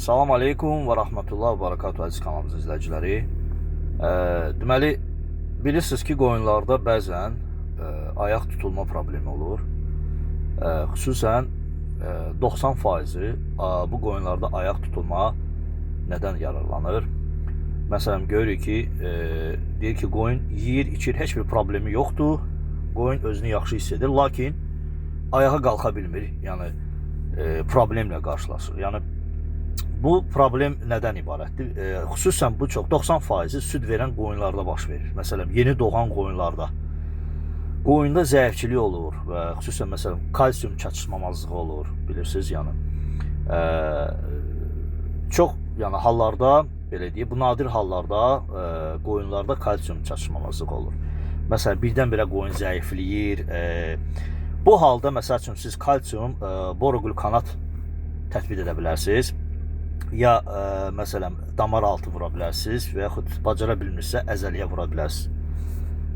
Salam aleykum və rahmetullah və barakatuhu əziz kanalımız izləyiciləri. Deməli, bilirsiniz ki, qoyunlarda bəzən ayaq tutulma problemi olur. Xüsusən 90%-i bu qoyunlarda ayaq tutulma nədən yararlanır? Məsələn, görürük ki, deyir ki, qoyun yeyir, içir, heç bir problemi yoxdur. Qoyun özünü yaxşı hiss edir, lakin ayağa qalxa bilmir, yəni problemlə qarşılaşır. Yəni, bu problem nədən ibarətdir? Xüsusən bu çox 90%-i süd verən qoyunlarda baş verir. Məsələn, yeni doğan qoyunlarda. Qoyunda zəifçilik olur və xüsusən məsələn kalsium çatışmamazlığı olur, bilirsiniz yəni. Çox yəni hallarda, belə deyək, bu nadir hallarda qoyunlarda kalsium çatışmamazlığı olur. Məsələn, birdən-birə qoyun zəifləyir. Bu halda məsəl üçün siz kalsium boroglukanat tətbiq edə bilərsiniz. Ya məsələn damar altı vura bilərsiniz və yaxud bacara bilmirsə əzəliyə vura bilərsiniz.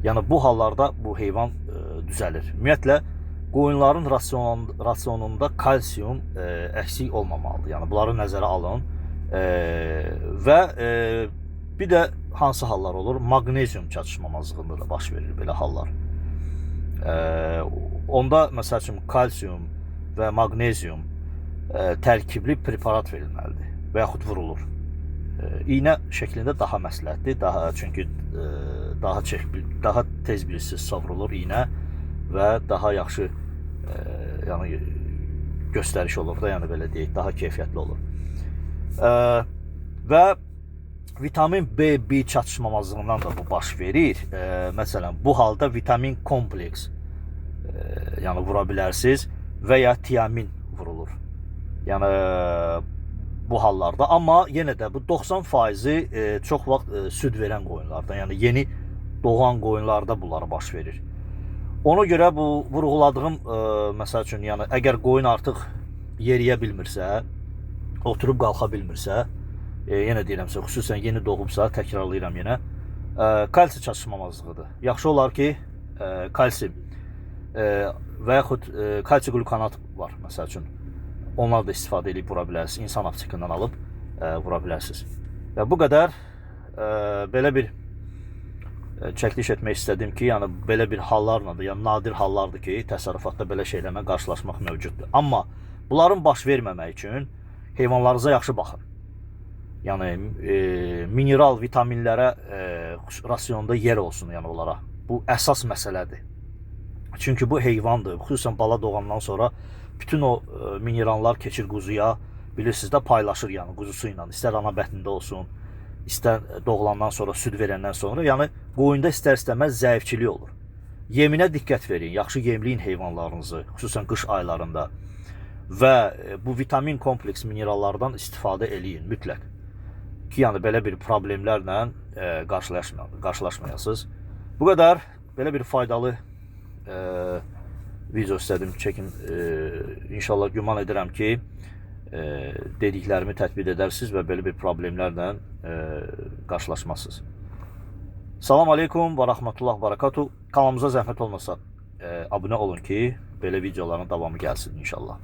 Yəni bu hallarda bu heyvan düzəlir. Ümumiyyətlə qoyunların rasionunda kalsium əksik olmamalıdır. Yəni bunları nəzərə alın. Və bir də hansı hallar olur? Maqnezium çatışmamazlığında da baş verir belə hallar. Onda məsəl üçün kalsium və maqnezium tərkibli preparat verilməlidir və yaxud vurulur. İğnə şəklində daha məsləhətdir, çünki daha tez bilirsiniz savrulur iğnə və daha yaxşı yəni göstəriş olur da, yəni belə deyək, daha keyfiyyətli olur. Və vitamin B1 çatışmamazlığından da bu baş verir. Məsələn, bu halda vitamin kompleks yəni vura bilərsiniz və ya tiamin vurulur. Yəni bu hallarda, amma yenə də bu 90%-i çox vaxt süd verən qoyunlarda, yəni yeni doğan qoyunlarda bunlar baş verir. Ona görə bu vurğuladığım məsəl üçün, yəni əgər qoyun artıq yeriyə bilmirsə, oturub qalxa bilmirsə, yenə deyirəmsə, xüsusən yeni doğubsa, təkrarlayıram yenə, kalsium çatışmamazlığıdır. Yaxşı olar ki, kalsium və yaxud kalsium glukanat var, məsəl üçün. Onlar da istifadə edib vura bilərsiniz. İnsan aptekindən alıb vura bilərsiniz. Və bu qədər belə bir çəkiliş etmək istədim ki, yəni belə bir hallarla da, yəni nadir hallardır ki, təsərrüfatda belə şeylərlə qarşılaşmaq mövcuddur. Amma bunların baş verməmək üçün heyvanlarınıza yaxşı baxın. Yəni mineral vitaminlərə rasionda yer olsun, yəni onlara. Bu əsas məsələdir. Çünki bu heyvandır. Xüsusən bala doğandan sonra bütün o minerallar keçir quzuya, bilirsiniz də paylaşır yəni quzusu ilə. İstər ana bətnində olsun, istər doğulandan sonra, süd verəndən sonra. Yəni qoyunda istər-istəməz zəifçilik olur. Yeminə diqqət verin, yaxşı yemləyin heyvanlarınızı, xüsusən qış aylarında. Və bu vitamin kompleks minerallardan istifadə eləyin mütləq. Ki, yəni belə bir problemlərlə qarşılaşmayasınız. Bu qədər, belə bir faydalı video istədim çəkim. İnşallah güman edirəm ki, dediklərimi tətbiq edərsiniz və belə bir problemlərlə qarşılaşmazsınız. Salam aleykum və rahmetullah və barakatuhu. Kanalımıza zəhmət olmasa abunə olun ki, belə videoların davamı gəlsin inşallah.